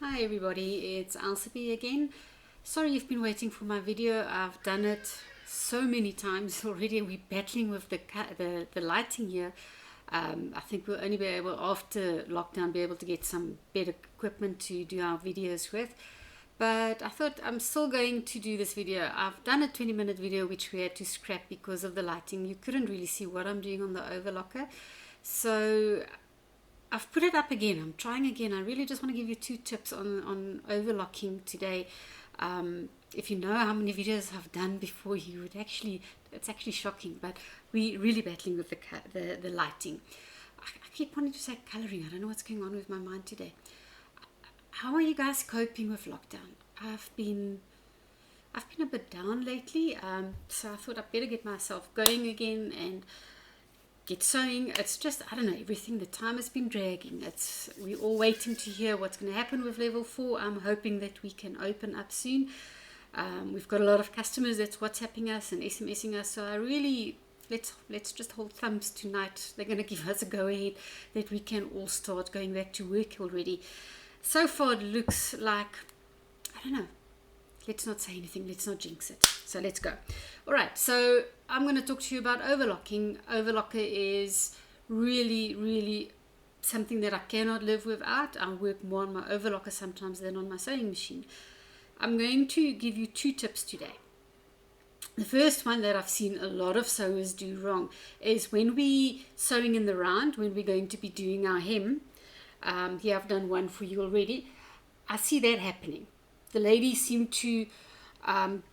Hi everybody, it's Elsabe again. Sorry you've been waiting for my video. I've done it so many times already. We're battling with the lighting here. I think we'll only be able, after lockdown, be able to get some better equipment to do our videos with. But I thought I'm still going to do this video. I've done a 20-minute video which we had to scrap because of the lighting. You couldn't really see what I'm doing on the Overlocker. So I've put it up again. I'm trying again. I really just want to give you 2 tips on overlocking today. If you know how many videos I've done before, you would it's actually shocking, but we're really battling with the lighting. I keep wanting to say coloring. I don't know what's going on with my mind today. How are you guys coping with lockdown? I've been a bit down lately, so I thought I'd better get myself going again and get sewing. It's just, I don't know, everything, the time has been dragging. We're all waiting to hear what's going to happen with level 4. I'm hoping that we can open up soon. We've got a lot of customers that's WhatsApping us and SMSing us, so I really, let's just hold thumbs tonight. They're going to give us a go ahead that we can all start going back to work already. So far it looks like, I don't know, let's not say anything, let's not jinx it. So let's go. All right, so I'm going to talk to you about overlocking. Overlocker is really, really something that I cannot live without. I work more on my overlocker sometimes than on my sewing machine. I'm going to give you 2 tips today. The first one that I've seen a lot of sewers do wrong is when we sewing in the round, when we're going to be doing our hem. Here I've done one for you already. I see that happening. The ladies seem to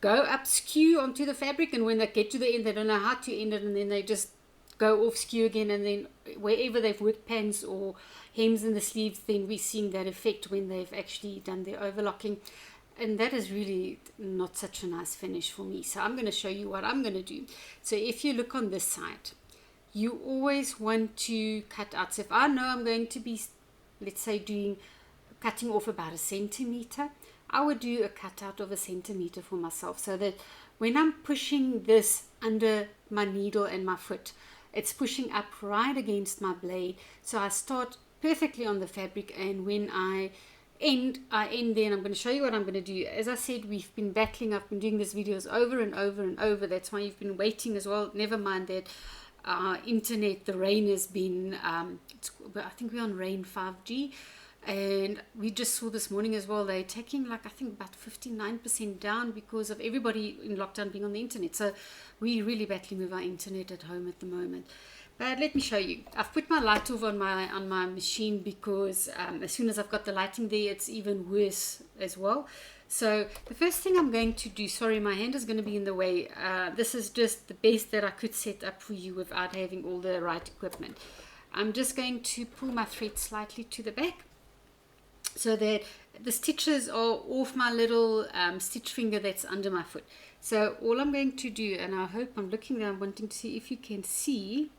go up skew onto the fabric, and when they get to the end they don't know how to end it, and then they just go off skew again, and then wherever they've worked pants or hems in the sleeves, then we're seeing that effect when they've actually done their overlocking, and that is really not such a nice finish for me. So I'm going to show you what I'm going to do. So if you look on this side, you always want to cut out. So if I know I'm going to be, let's say, cutting off about 1 centimeter, I would do a cutout of 1 centimeter for myself, so that when I'm pushing this under my needle and my foot, it's pushing up right against my blade. So I start perfectly on the fabric, and when I end there, and I'm going to show you what I'm going to do. As I said, we've been battling. I've been doing these videos over and over and over. That's why you've been waiting as well. Never mind that internet, the rain has been, I think we're on rain 5G. And we just saw this morning as well, they're taking I think about 59% down because of everybody in lockdown being on the internet. So we're really battling with our internet at home at the moment. But let me show you. I've put my light off on my machine because as soon as I've got the lighting there, it's even worse as well. So the first thing I'm going to do, sorry, my hand is going to be in the way. This is just the best that I could set up for you without having all the right equipment. I'm just going to pull my thread slightly to the back, so that the stitches are off my little stitch finger that's under my foot. So all I'm going to do, and I hope I'm looking there, I'm wanting to see if you can see,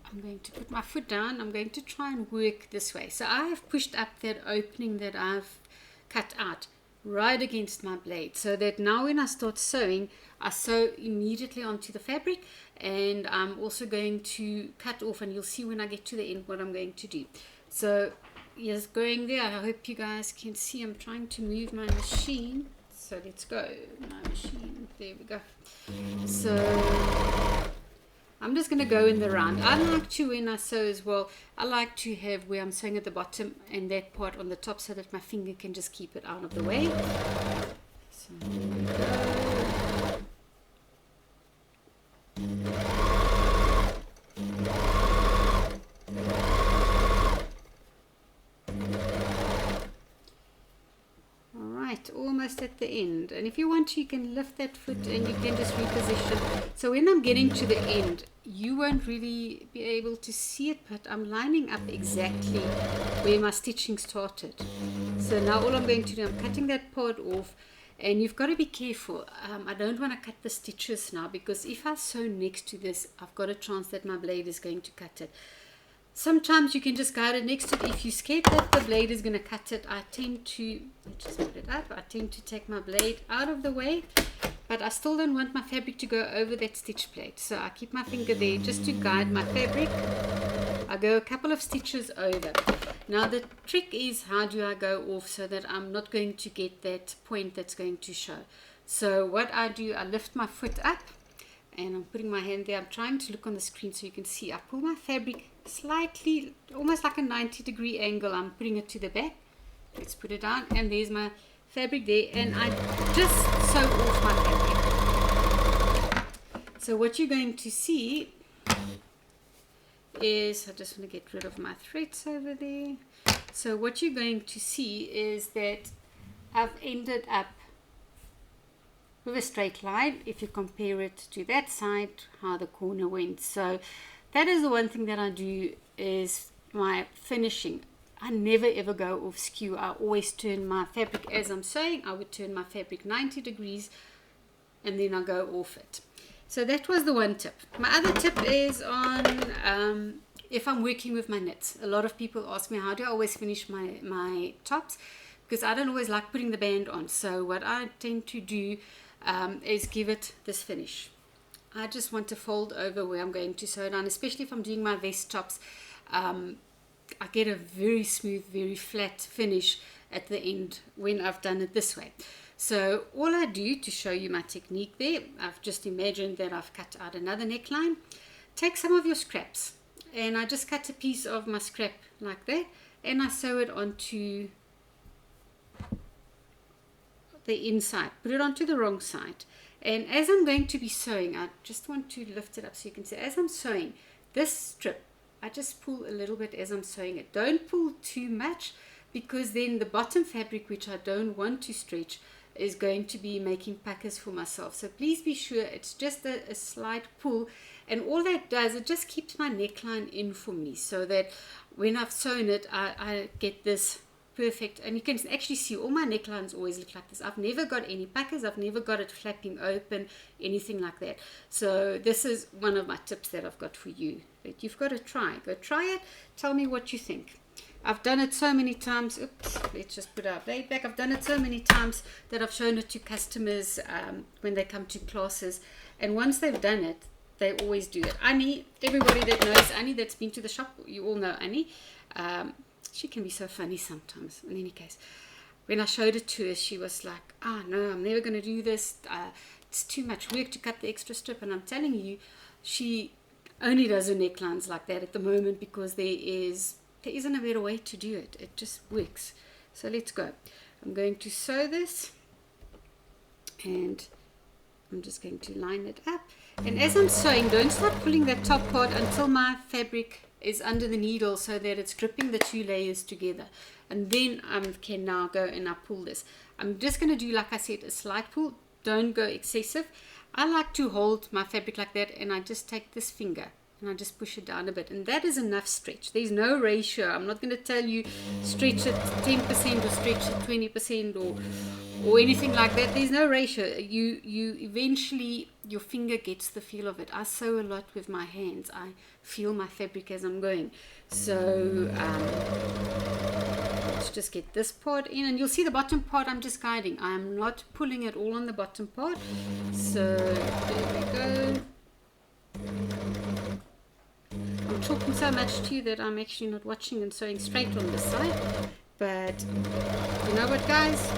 I'm going to put my foot down. I'm going to try and work this way. So I have pushed up that opening that I've cut out right against my blade, so that now when I start sewing, I sew immediately onto the fabric, and I'm also going to cut off, and you'll see when I get to the end what I'm going to do. So yes, going there, I hope you guys can see. I'm trying to move my machine, so let's go. My machine, there we go. So I'm just going to go in the round. I like to, when I sew as well, I like to have where I'm sewing at the bottom and that part on the top, so that my finger can just keep it out of the way. So there we go. Almost at the end, and if you want to, you can lift that foot and you can just reposition. So when I'm getting to the end, you won't really be able to see it, but I'm lining up exactly where my stitching started. So now all I'm going to do, I'm cutting that part off, and you've got to be careful. I don't want to cut the stitches now, because if I sew next to this, I've got a chance that my blade is going to cut it. Sometimes you can just guide it next to it. If you're scared that the blade is going to cut it, I tend to take my blade out of the way, but I still don't want my fabric to go over that stitch plate. So I keep my finger there just to guide my fabric. I go a couple of stitches over. Now the trick is, how do I go off so that I'm not going to get that point that's going to show? So what I do, I lift my foot up and I'm putting my hand there. I'm trying to look on the screen so you can see. I pull my fabric slightly, almost like a 90-degree angle. I'm putting it to the back. Let's put it down, and there's my fabric there, and I just sew off my fabric. So what you're going to see is, I just want to get rid of my threads over there. So what you're going to see is that I've ended up with a straight line. If you compare it to that side, how the corner went. So that is the one thing that I do, is my finishing. I never ever go off skew. I always turn my fabric, as I'm sewing, I would turn my fabric 90 degrees and then I go off it. So that was the one tip. My other tip is on if I'm working with my knits. A lot of people ask me, how do I always finish my tops? Because I don't always like putting the band on. So what I tend to do is give it this finish. I just want to fold over where I'm going to sew down, especially if I'm doing my vest tops. I get a very smooth, very flat finish at the end when I've done it this way. So all I do to show you my technique there, I've just imagined that I've cut out another neckline. Take some of your scraps, and I just cut a piece of my scrap like that, and I sew it onto the inside. Put it onto the wrong side. And as I'm going to be sewing, I just want to lift it up so you can see. As I'm sewing this strip, I just pull a little bit as I'm sewing it. Don't pull too much, because then the bottom fabric, which I don't want to stretch, is going to be making puckers for myself. So please be sure it's just a slight pull, and all that does, it just keeps my neckline in for me, so that when I've sewn it, I get this perfect. And you can actually see all my necklines always look like this. I've never got any puckers, I've never got it flapping open, anything like that. So this is one of my tips that I've got for you, that you've got to try. Go try it, tell me what you think. I've done it so many times. Oops, let's just put our blade back. I've done it so many times that I've shown it to customers when they come to classes, and once they've done it, they always do it. Annie, everybody that knows Annie, that's been to the shop, you all know Annie. She can be so funny sometimes. In any case, when I showed it to her, she was like, no, I'm never going to do this. It's too much work to cut the extra strip. And I'm telling you, she only does her necklines like that at the moment, because there isn't a better way to do it. It just works. So let's go. I'm going to sew this, and I'm just going to line it up. And as I'm sewing, don't start pulling that top part until my fabric is under the needle, so that it's gripping the two layers together. And then I can now go and I pull this. I'm just going to do, like I said, a slight pull. Don't go excessive. I like to hold my fabric like that, and I just take this finger and I just push it down a bit, and that is enough stretch. There's no ratio. I'm not going to tell you stretch it 10% or stretch it 20% or anything like that. There's no ratio. You eventually, your finger gets the feel of it. I sew a lot with my hands. I feel my fabric as I'm going. So let's just get this part in, and you'll see the bottom part I'm just guiding. I'm not pulling it all on the bottom part. So there we go. I'm talking so much to you that I'm actually not watching and sewing straight on this side. But you know what, guys?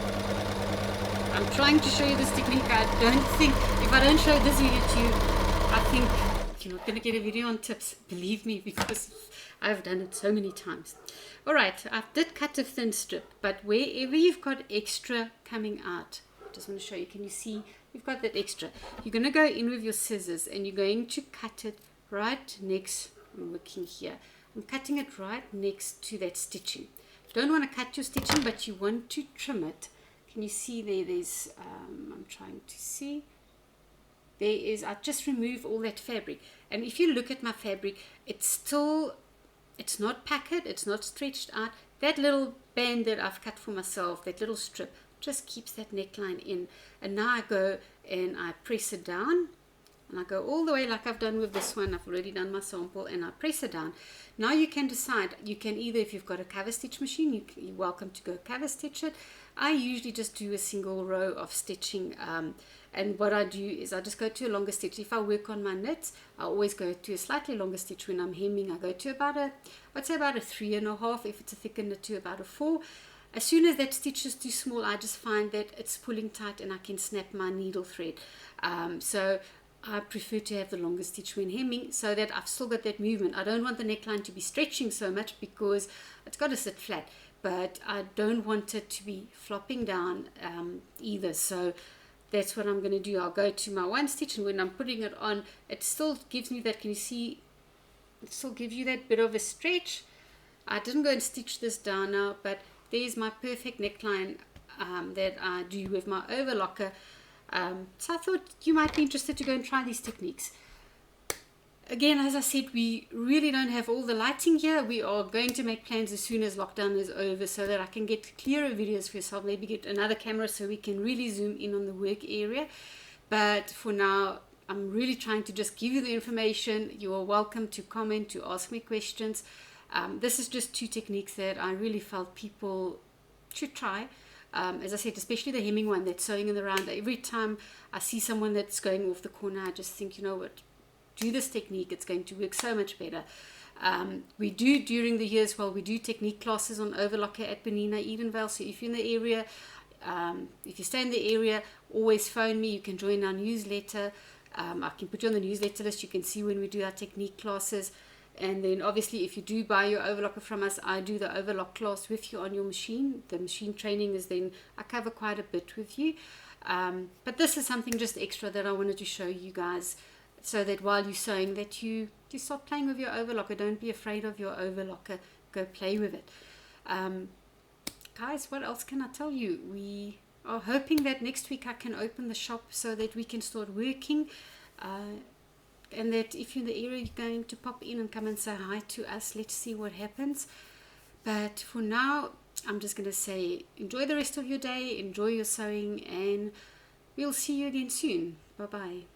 I'm trying to show you this technique. I don't think, if I don't show this video to you, I think you're not going to get a video on tips. Believe me, because I've done it so many times. Alright, I did cut a thin strip, but wherever you've got extra coming out, I just want to show you, can you see? You've got that extra. You're going to go in with your scissors, and you're going to cut it right next. I'm looking here. I'm cutting it right next to that stitching. You don't want to cut your stitching, but you want to trim it. Can you see there? There's, I'm trying to see. There is, I just remove all that fabric. And if you look at my fabric, it's not packed, it's not stretched out. That little band that I've cut for myself, that little strip, just keeps that neckline in. And now I go and I press it down. And I go all the way like I've done with this one. I've already done my sample, and I press it down. Now you can decide. You can either, if you've got a cover stitch machine, you're welcome to go cover stitch it. I usually just do a single row of stitching, And what I do is I just go to a longer stitch. If I work on my knits, I always go to a slightly longer stitch. When I'm hemming, I go to about I'd say about a 3.5. If it's a thicker knit, to about a 4. As soon as that stitch is too small, I just find that it's pulling tight and I can snap my needle thread. So I prefer to have the longer stitch when hemming, so that I've still got that movement. I don't want the neckline to be stretching so much because it's got to sit flat, but I don't want it to be flopping down either. So that's what I'm going to do. I'll go to my one stitch, and when I'm putting it on, it still gives me that, can you see, it still gives you that bit of a stretch. I didn't go and stitch this down now, but there's my perfect neckline that I do with my overlocker. So I thought you might be interested to go and try these techniques. Again, as I said, we really don't have all the lighting here. We are going to make plans as soon as lockdown is over, so that I can get clearer videos for yourself, maybe get another camera so we can really zoom in on the work area. But for now, I'm really trying to just give you the information. You are welcome to comment, to ask me questions. This is just 2 techniques that I really felt people should try. As I said, especially the hemming one, that's sewing in the round. Every time I see someone that's going off the corner, I just think, you know what, do this technique. It's going to work so much better. We do, during the year as well, we do technique classes on Overlocker at Bernina Edenvale. So if you're in the area, if you stay in the area, always phone me. You can join our newsletter. I can put you on the newsletter list. You can see when we do our technique classes. And then obviously, if you do buy your overlocker from us, I do the overlock class with you on your machine. The machine training is then, I cover quite a bit with you. But this is something just extra that I wanted to show you guys, so that while you're sewing, that you start playing with your overlocker. Don't be afraid of your overlocker. Go play with it. Guys, what else can I tell you? We are hoping that next week I can open the shop so that we can start working. And that if you're in the area, you're going to pop in and come and say hi to us. Let's see what happens. But for now, I'm just going to say enjoy the rest of your day, enjoy your sewing, and we'll see you again soon. Bye-bye.